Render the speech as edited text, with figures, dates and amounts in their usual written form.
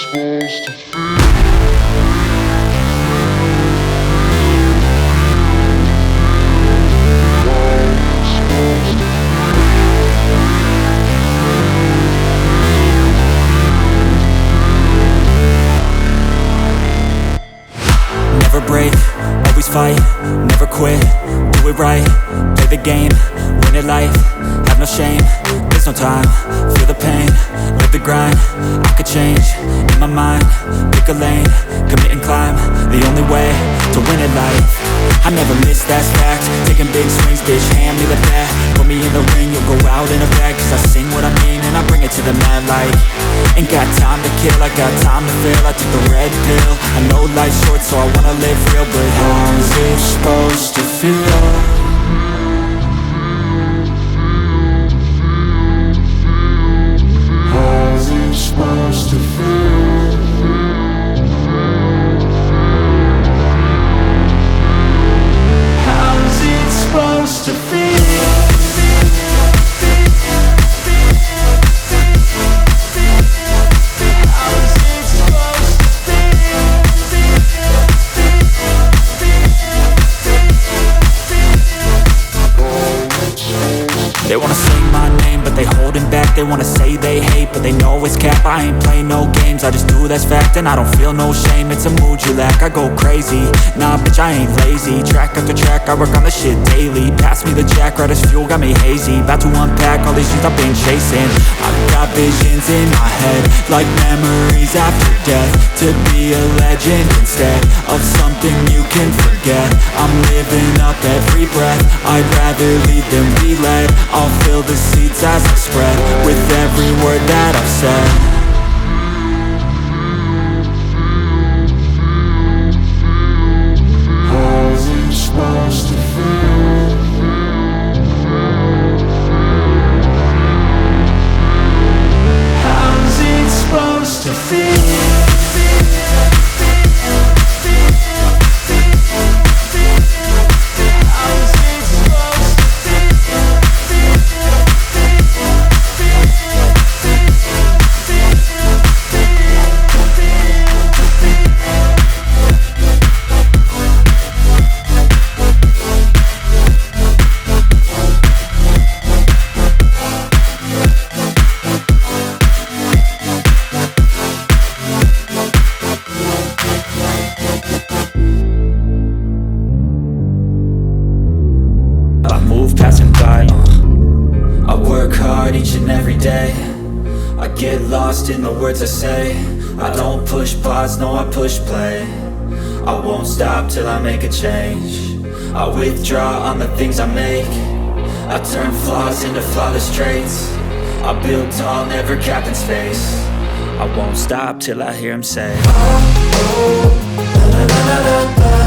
Never break, always fight, never quit, do it right, play the game, win it life, have no shame, there's no time, feel the pain, live the grind, I could change, in my mind, pick a lane, commit and climb, the only way to win at life. I never miss, that's fact, taking big swings, bitch, hand me the bat, put me in the ring, you'll go out in a bag, cause I sing what I mean and I bring it to the mad light. Ain't got time to kill, I got time to feel, I took the red pill, I know life's short so I wanna live real, but how's it supposed to feel? How's it supposed to feel? How's it supposed to feel? They wanna say my name, but they holding back. They wanna say they hate, but they know it's cap. I ain't play no games, I just do, that's fact. And I don't feel no shame, it's a mood you lack. I go crazy, nah bitch I ain't lazy. Track after track, I work on this shit daily. Pass me the jack, right as fuel, got me hazy. About to unpack all these things I've been chasing. I've got visions in my head, like memories after death. To be a legend instead of something you can forget. I'm living up every breath, I'd rather lead than be led. I'll fill the seeds as I spread, with every word that I've said. How's it supposed to feel? How's it supposed to feel? In the words I say, I don't push pause, no I push play. I won't stop till I make a change. I withdraw on the things I make. I turn flaws into flawless traits. I build tall, never capped in space. I won't stop till I hear him say, oh, oh, la, la, la, la, la.